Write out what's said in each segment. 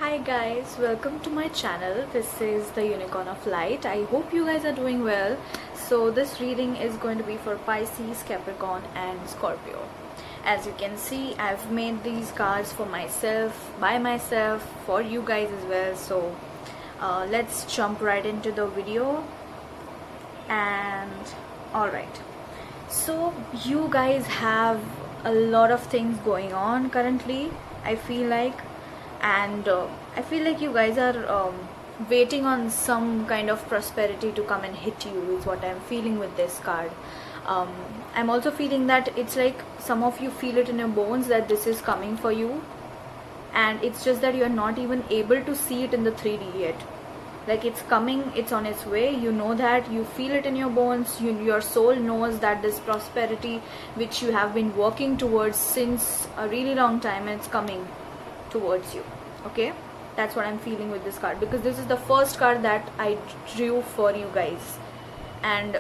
Hi guys, welcome to my channel. This is the Unicorn of Light. I hope you guys are doing well. So this reading is going to be for Pisces, Capricorn and Scorpio. As you can see, I've made these cards for myself, by myself, for you guys as well. So let's jump right into the video. And alright, so you guys have a lot of things going on currently, I feel like, and I feel like you guys are waiting on some kind of prosperity to come and hit you, is what I'm feeling with this card. I'm also feeling that it's like some of you feel it in your bones that this is coming for you, and it's just that you're not even able to see it in the 3D yet. Like it's coming, it's on its way, you know that, you feel it in your bones, your soul knows that this prosperity which you have been working towards since a really long time, it's coming towards you. Okay, that's what I'm feeling with this card, because this is the first card that I drew for you guys, and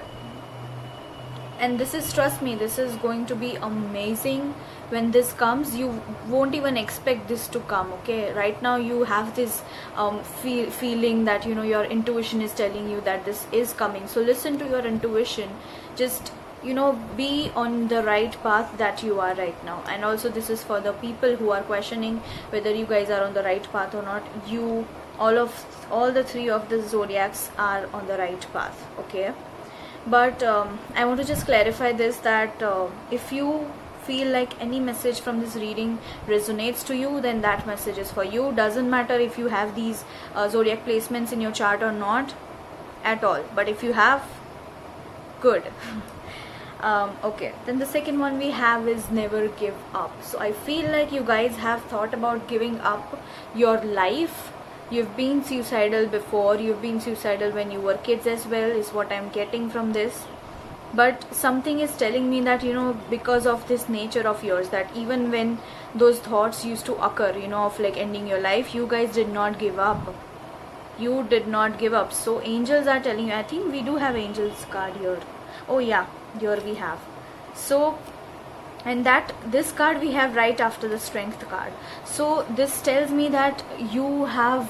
this is, trust me, this is going to be amazing. When this comes, you won't even expect this to come. Okay, right now you have this feeling that, you know, your intuition is telling you that this is coming. So listen to your intuition, just, you know, be on the right path that you are right now. And also this is for the people who are questioning whether you guys are on the right path or not. You, all the three of the zodiacs are on the right path. Okay, but I want to just clarify this, that if you feel like any message from this reading resonates to you, then that message is for you. Doesn't matter if you have these zodiac placements in your chart or not at all, but if you have, good. Okay, then the second one we have is never give up. So I feel like you guys have thought about giving up your life. You've been suicidal before, you've been suicidal when you were kids as well, is what I'm getting from this. But something is telling me that, you know, because of this nature of yours, that even when those thoughts used to occur, you know, of like ending your life, you guys did not give up. You did not give up. So angels are telling you, I think we do have angels card here. Oh yeah, here we have. So, and that this card we have right after the strength card. So this tells me that you have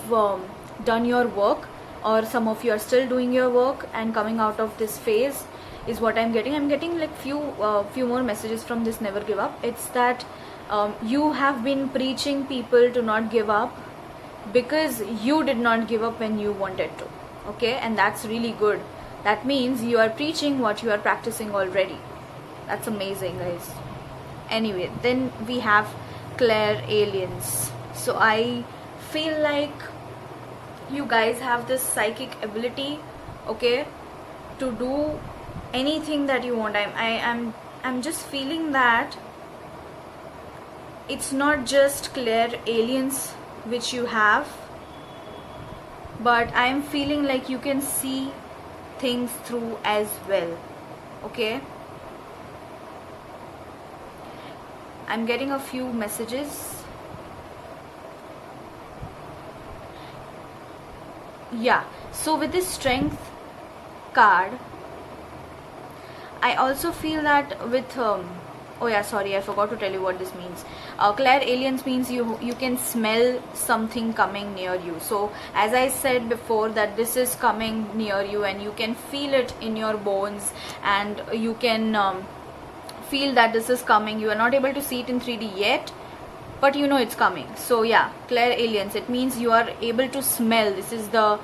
done your work, or some of you are still doing your work and coming out of this phase, is what I'm getting. I'm getting like few more messages from this never give up. It's that you have been preaching people to not give up because you did not give up when you wanted to. Okay, and that's really good. That means you are preaching what you are practicing already. That's amazing, guys. Anyway, then we have clairalience. So I feel like you guys have this psychic ability, okay, to do anything that you want. I'm just feeling that it's not just clairalience which you have, but I'm feeling like you can see things through as well. Okay, I'm getting a few messages. Yeah, so with this strength card, I also feel that with oh yeah, sorry, I forgot to tell you what this means. Clairalience means you can smell something coming near you. So as I said before, that this is coming near you and you can feel it in your bones, and you can feel that this is coming. You are not able to see it in 3D yet, but you know it's coming. So yeah, clairalience, it means you are able to smell. This is the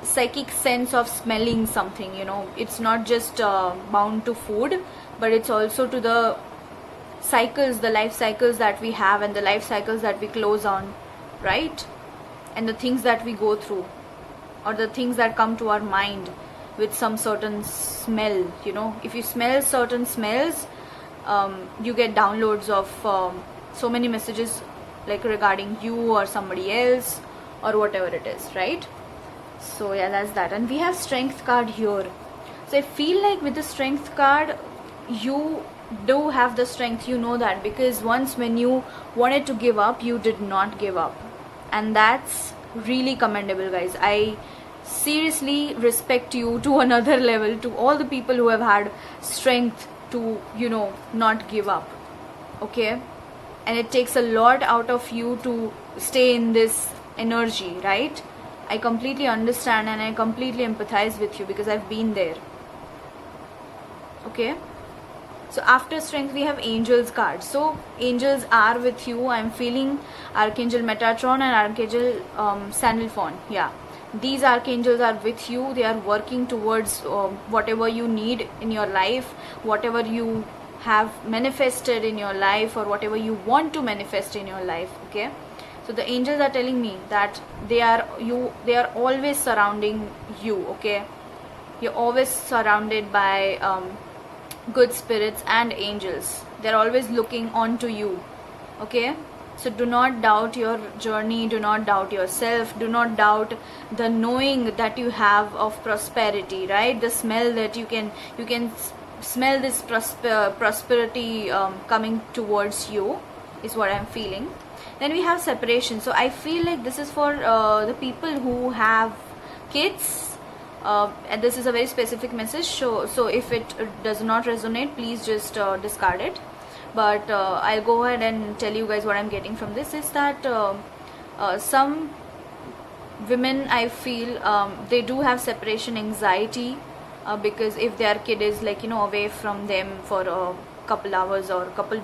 psychic sense of smelling something, you know. It's not just bound to food, but it's also to the cycles, the life cycles that we have, and the life cycles that we close on, right? And the things that we go through, or the things that come to our mind with some certain smell, you know. If you smell certain smells, you get downloads of so many messages, like regarding you or somebody else or whatever it is, right? So yeah, that's that. And we have strength card here. So I feel like with the strength card, you do have the strength, you know that, because once when you wanted to give up, you did not give up, and that's really commendable, guys. I seriously respect you to another level, to all the people who have had strength to, you know, not give up. Okay, and it takes a lot out of you to stay in this energy, right? I completely understand and I completely empathize with you because I've been there. Okay, so after strength we have angels card. So angels are with you. I'm feeling Archangel Metatron and Archangel Sandalphon. Yeah, these archangels are with you. They are working towards whatever you need in your life, whatever you have manifested in your life, or whatever you want to manifest in your life. Okay, so the angels are telling me that they are always surrounding you. Okay, you're always surrounded by good spirits and angels. They're always looking onto you. Okay, so do not doubt your journey, do not doubt yourself, do not doubt the knowing that you have of prosperity, right? The smell that you can smell this prosperity coming towards you is what I'm feeling. Then we have separation. So I feel like this is for the people who have kids. And this is a very specific message, so if it does not resonate, please just discard it. But I'll go ahead and tell you guys what I'm getting from this is that some women, I feel they do have separation anxiety because if their kid is like away from them for a couple hours or a couple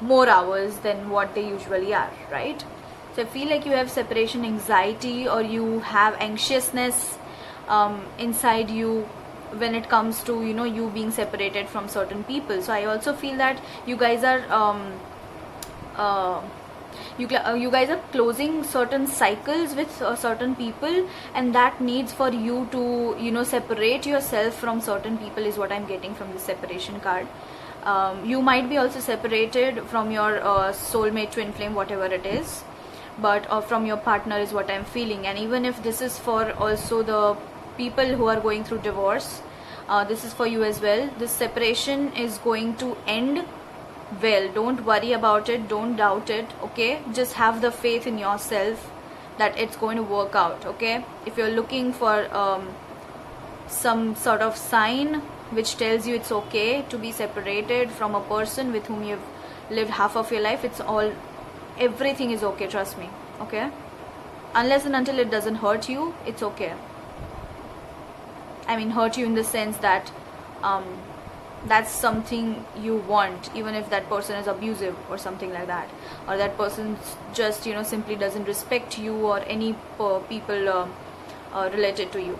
more hours than what they usually are, right? So I feel like you have separation anxiety or you have anxiousness inside you when it comes to you being separated from certain people. So I also feel that you guys are you guys are closing certain cycles with certain people, and that needs for you to separate yourself from certain people is what I'm getting from the separation card. You might be also separated from your soulmate, twin flame, whatever it is, but from your partner is what I'm feeling. And even if this is for also the people who are going through divorce, this is for you as well. This separation is going to end well. Don't worry about it, don't doubt it. Okay, just have the faith in yourself that it's going to work out. Okay, if you're looking for some sort of sign which tells you it's okay to be separated from a person with whom you've lived half of your life, everything is okay, trust me. Okay, unless and until it doesn't hurt you, it's okay. I mean, hurt you in the sense that that's something you want, even if that person is abusive or something like that, or that person just simply doesn't respect you or any people related to you.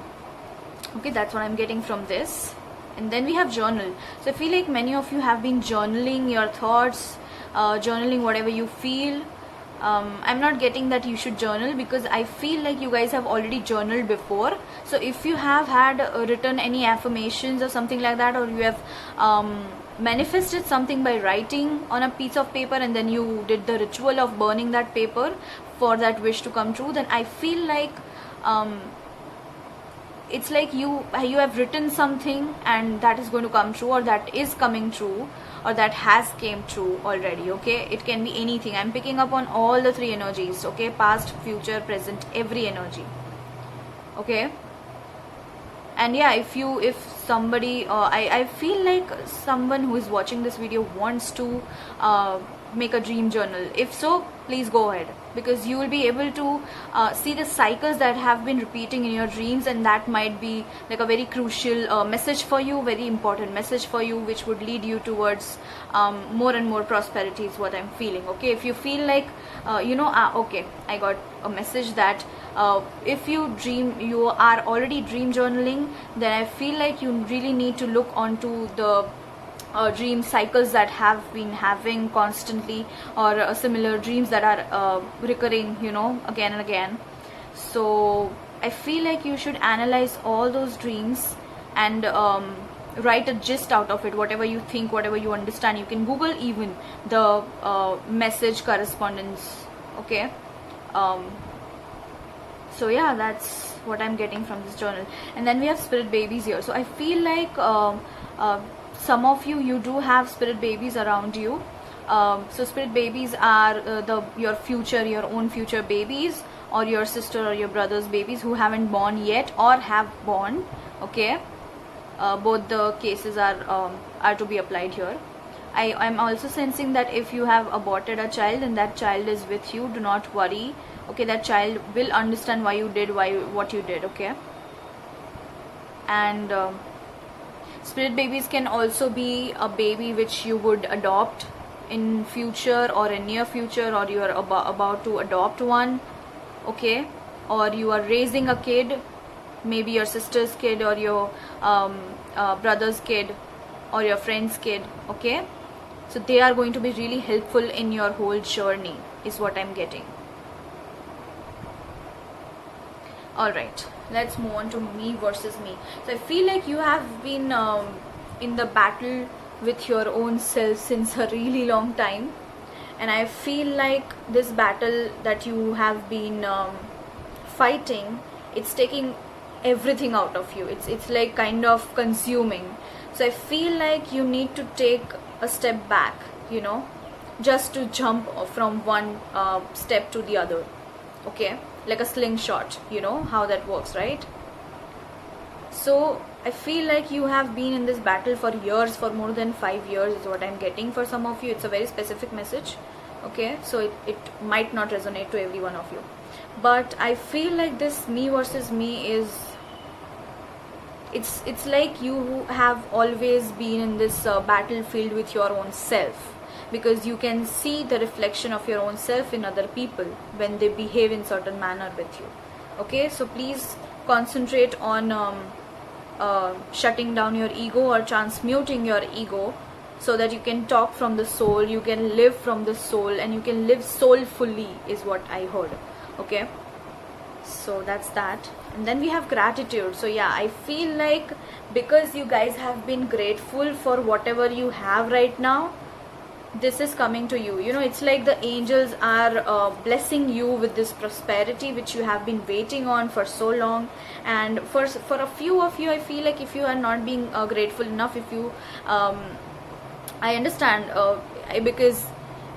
Okay, that's what I'm getting from this. And then we have journal. So I feel like many of you have been journaling your thoughts, journaling whatever you feel. I'm not getting that you should journal because I feel like you guys have already journaled before. So if you have had written any affirmations or something like that, or you have manifested something by writing on a piece of paper and then you did the ritual of burning that paper for that wish to come true, then I feel like it's like you have written something and that is going to come true, or that is coming true, or that has came true already. Okay, it can be anything. I'm picking up on all the three energies. Okay, past, future, present, every energy. Okay, and yeah, if somebody I feel like someone who is watching this video wants to make a dream journal. If so, please go ahead, because you will be able to see the cycles that have been repeating in your dreams, and that might be like a very crucial message for you, very important message for you, which would lead you towards more and more prosperity is what I'm feeling. Okay, if you feel like okay, I got a message that if you are already dream journaling, then I feel like you really need to look onto the dream cycles that have been having constantly, or similar dreams that are recurring again and again. So I feel like you should analyze all those dreams and write a gist out of it, whatever you think, whatever you understand. You can Google even the message correspondence. Okay, so yeah, that's what I'm getting from this journal. And then we have spirit babies here. So I feel like some of you do have spirit babies around you. So spirit babies are your own future babies, or your sister or your brother's babies who haven't born yet or have born. Okay, both the cases are to be applied here. I'm also sensing that if you have aborted a child and that child is with you, do not worry. Okay, that child will understand why you did what you did. Okay, and spirit babies can also be a baby which you would adopt in future or in near future, or you are about to adopt one. Okay, or you are raising a kid, maybe your sister's kid or your brother's kid or your friend's kid. Okay, so they are going to be really helpful in your whole journey is what I'm getting. Alright, let's move on to me versus me. So I feel like you have been in the battle with your own self since a really long time, and I feel like this battle that you have been fighting, it's taking everything out of you. It's like kind of consuming. So I feel like you need to take a step back, you know, just to jump from one step to the other. Okay, like a slingshot, you know how that works, right? So I feel like you have been in this battle for years, for more than 5 years is what I'm getting. For some of you it's a very specific message. Okay, so it might not resonate to every one of you, but I feel like this me versus me is, it's like you have always been in this battlefield with your own self, because you can see the reflection of your own self in other people when they behave in certain manner with you. Okay, so please concentrate on shutting down your ego or transmuting your ego, so that you can talk from the soul, you can live from the soul, and you can live soulfully is what I heard. Okay, so that's that. And then we have gratitude. So yeah, I feel like because you guys have been grateful for whatever you have right now, this is coming to you. You know, it's like the angels are blessing you with this prosperity which you have been waiting on for so long. And for a few of you, I feel like if you are not being grateful enough, if you I understand, because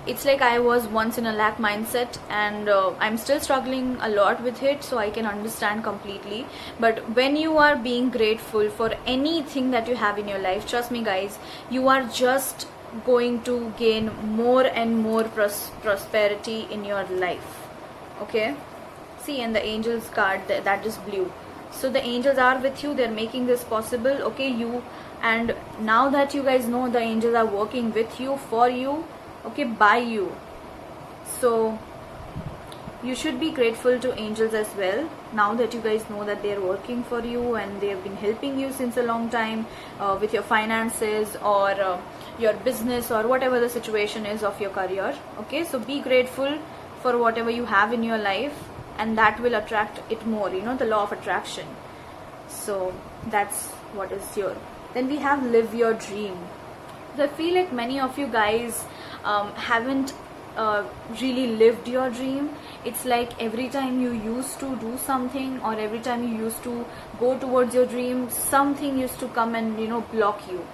it's like I was once in a lack mindset, and I'm still struggling a lot with it, so I can understand completely. But when you are being grateful for anything that you have in your life, trust me guys, you are just going to gain more and more prosperity in your life. Okay, see, and the angels card, that is blue. So the angels are with you, they're making this possible. Okay, you, and now that you guys know the angels are working with you, for you, okay, by you, so you should be grateful to angels as well, now that you guys know that they're working for you and they have been helping you since a long time with your finances or your business or whatever the situation is of your career. Okay, so be grateful for whatever you have in your life, and that will attract it more, you know, the law of attraction. So that's what is here. Then we have live your dream. So I feel like many of you guys haven't really lived your dream. It's like every time you used to do something, or every time you used to go towards your dream, something used to come and, you know, block you.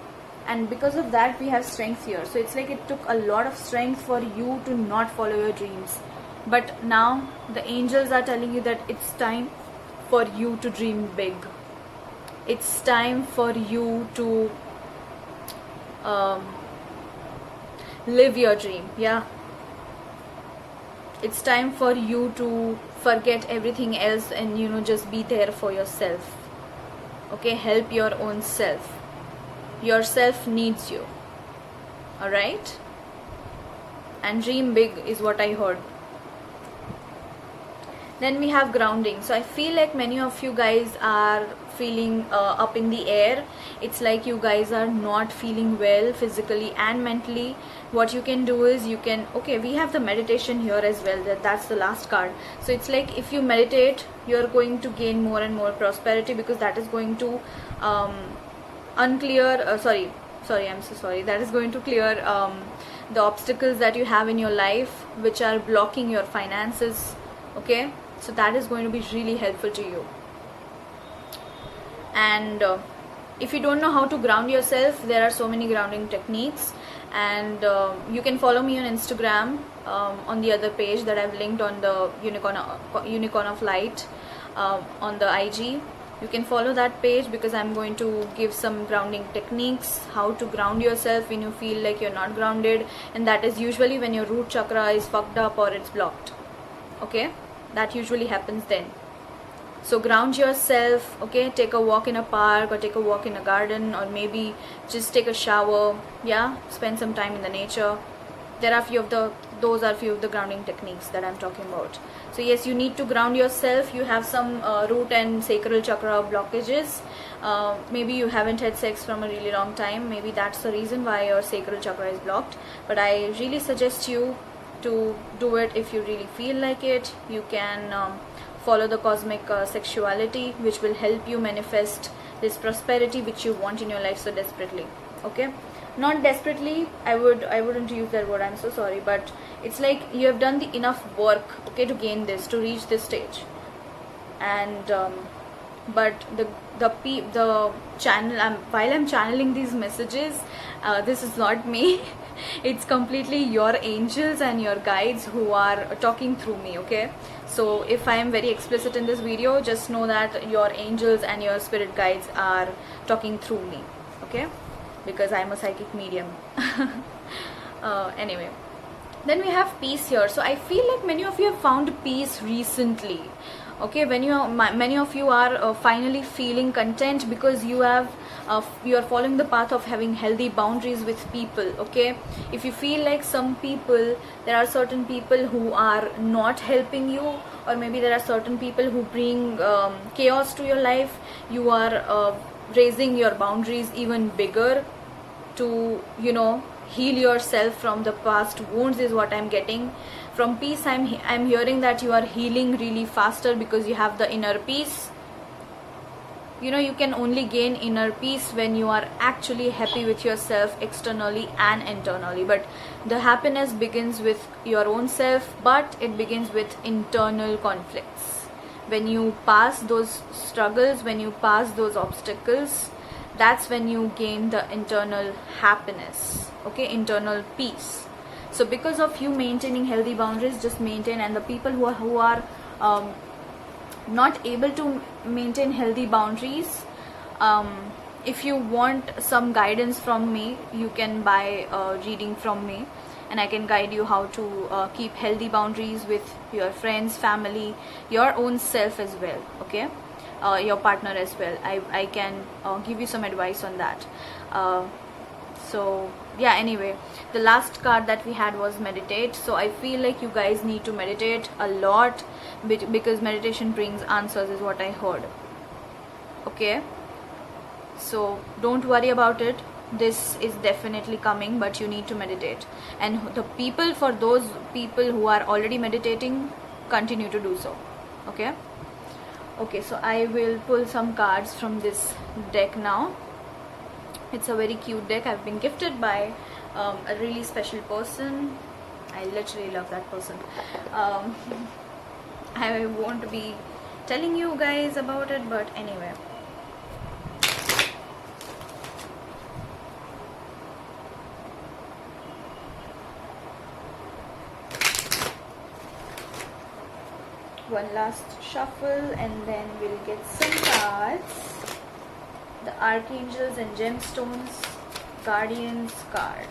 And because of that, we have strength here. So it's like it took a lot of strength for you to not follow your dreams. But now the angels are telling you that it's time for you to dream big. It's time for you to live your dream. Yeah, it's time for you to forget everything else and, you know, just be there for yourself. Okay, help your own self. Yourself needs you. All right, and dream big is what I heard. Then we have grounding. So I feel like many of you guys are feeling up in the air. It's like you guys are not feeling well physically and mentally. What you can do is you can, okay, we have the meditation here as well, that's the last card. So it's like if you meditate, you're going to gain more and more prosperity, because that is going to that is going to clear the obstacles that you have in your life which are blocking your finances. Okay, so that is going to be really helpful to you. And if you don't know how to ground yourself, there are so many grounding techniques, and you can follow me on Instagram on the other page that I've linked on the Unicorn of Light on the IG. You can follow that page because I'm going to give some grounding techniques, how to ground yourself when you feel like you're not grounded, and that is usually when your root chakra is fucked up or it's blocked. Okay, that usually happens then. So ground yourself, okay? Take a walk in a park or take a walk in a garden, or maybe just take a shower. Yeah, spend some time in the nature. There are those are few of the grounding techniques that I'm talking about. So yes, you need to ground yourself. You have some root and sacral chakra blockages. Maybe you haven't had sex from a really long time. Maybe that's the reason why your sacral chakra is blocked. But I really suggest you to do it if you really feel like it. You can follow the cosmic sexuality, which will help you manifest this prosperity which you want in your life so desperately. Okay, not desperately, I wouldn't use that word, I'm so sorry, but it's like you have done the enough work, okay, to gain this, to reach this stage. And but the channel, while I'm channeling these messages, this is not me. It's completely your angels and your guides who are talking through me. Okay, so if I am very explicit in this video, just know that your angels and your spirit guides are talking through me. Okay, because I'm a psychic medium. Anyway, then we have peace here. So I feel like many of you have found peace recently. Okay, when many of you are finally feeling content because you are following the path of having healthy boundaries with people. Okay, if you feel like some people, there are certain people who are not helping you, or maybe there are certain people who bring chaos to your life, you are raising your boundaries even bigger to, you know, heal yourself from the past wounds is what I'm getting. From peace, I'm hearing that you are healing really faster because you have the inner peace. You know, you can only gain inner peace when you are actually happy with yourself externally and internally. But the happiness begins with your own self, but it begins with internal conflicts. When you pass those struggles, when you pass those obstacles, that's when you gain the internal happiness, okay, internal peace. So because of you maintaining healthy boundaries, just maintain. And the people who are not able to maintain healthy boundaries, if you want some guidance from me, you can buy a reading from me, and I can guide you how to keep healthy boundaries with your friends, family, your own self as well. Okay, your partner as well. I can give you some advice on that. So yeah, anyway, the last card that we had was meditate. So I feel like you guys need to meditate a lot because meditation brings answers is what I heard. Okay, so don't worry about it, this is definitely coming, but you need to meditate. And for those people who are already meditating, continue to do so. Okay, so I will pull some cards from this deck now. It's a very cute deck. I've been gifted by a really special person. I literally love that person. I won't be telling you guys about it, but anyway. One last shuffle and then we'll get some cards. The Archangels and Gemstones Guardians card.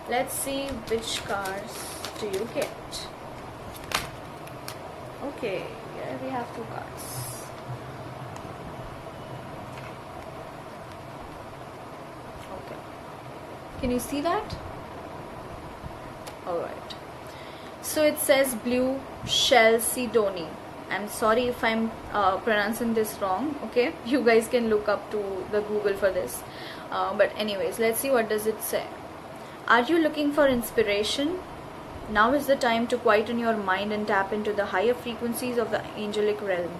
Let's see which cards do you get. Okay, here we have two cards. Okay, can you see that? Alright, so it says Blue Chalcedony. I'm sorry if I'm pronouncing this wrong. Okay, you guys can look up to the Google for this, but anyways, let's see what does it say. Are you looking for inspiration? Now is the time to quieten your mind and tap into the higher frequencies of the angelic realm.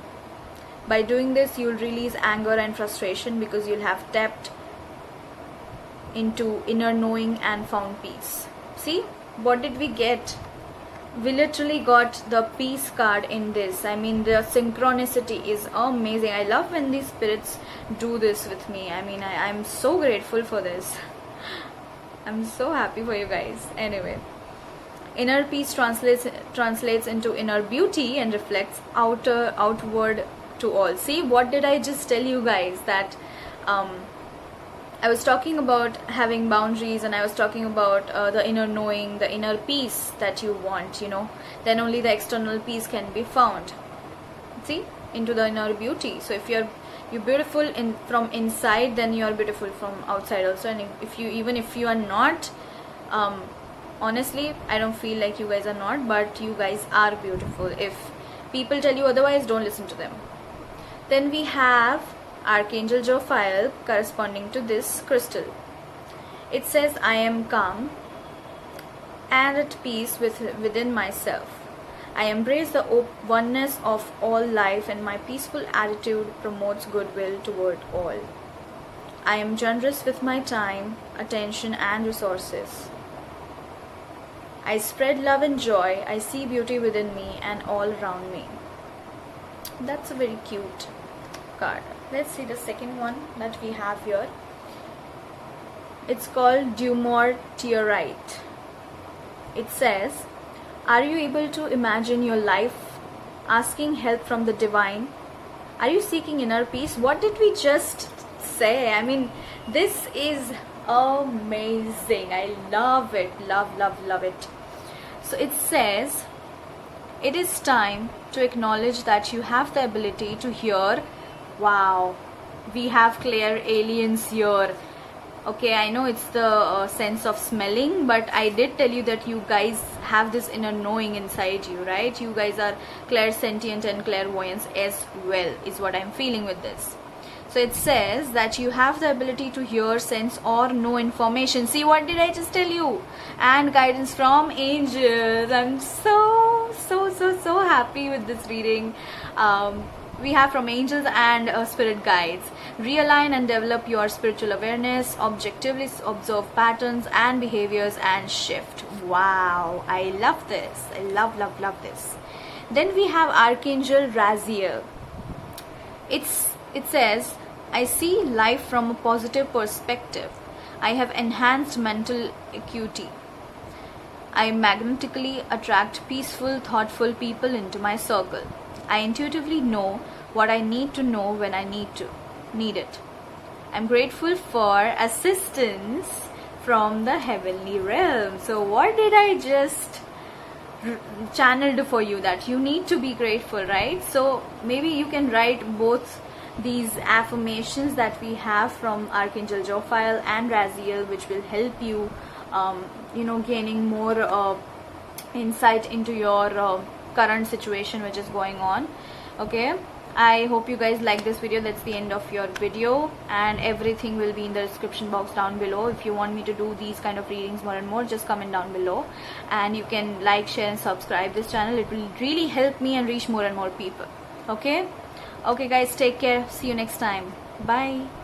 By doing this, you'll release anger and frustration because you'll have tapped into inner knowing and found peace. See, what did we get? We literally got the peace card in this. I mean, the synchronicity is amazing. I love when these spirits do this with me. I mean, I'm so grateful for this. I'm so happy for you guys. Anyway, inner peace translates into inner beauty and reflects outward to all. See, what did I just tell you guys? That I was talking about having boundaries, and I was talking about the inner knowing, the inner peace that you want, then only the external peace can be found. See, into the inner beauty. So if you're beautiful from inside, then you're beautiful from outside also. And even if you are not, honestly, I don't feel like you guys are not, but you guys are beautiful. If people tell you otherwise, don't listen to them. Then we have Archangel Jophiel corresponding to this crystal. It says, I am calm and at peace within myself. I embrace the oneness of all life, and my peaceful attitude promotes goodwill toward all. I am generous with my time, attention, and resources. I spread love and joy. I see beauty within me and all around me. That's a very cute card. Let's see the second one that we have here. It's called Dumortierite. It says, are you able to imagine your life asking help from the divine? Are you seeking inner peace? What did we just say? I mean, this is amazing. I love it. Love it. So it says, it is time to acknowledge that you have the ability to hear. Wow, we have clear aliens here. Okay, I know it's the sense of smelling, but I did tell you that you guys have this inner knowing inside you, right? You guys are clairsentient and clairvoyance as well, is what I'm feeling with this. So it says that you have the ability to hear, sense, or know information. See, what did I just tell you? And guidance from angels. I'm so happy with this reading. We have from angels and spirit guides. Realign and develop your spiritual awareness. Objectively observe patterns and behaviors and shift. Wow, I love this. I love this. Then we have Archangel Raziel. It says, I see life from a positive perspective. I have enhanced mental acuity. I magnetically attract peaceful, thoughtful people into my circle. I intuitively know what I need to know when I need it. I'm grateful for assistance from the heavenly realm. So what did I just channeled for you? That you need to be grateful, right? So maybe you can write both these affirmations that we have from Archangel Jophiel and Raziel, which will help you gaining more insight into your current situation which is going on. Okay, I hope you guys like this video. That's the end of your video, and everything will be in the description box down below. If you want me to do these kind of readings more and more, just comment down below, and you can like, share and subscribe this channel. It will really help me and reach more and more people. Okay guys, take care. See you next time. Bye.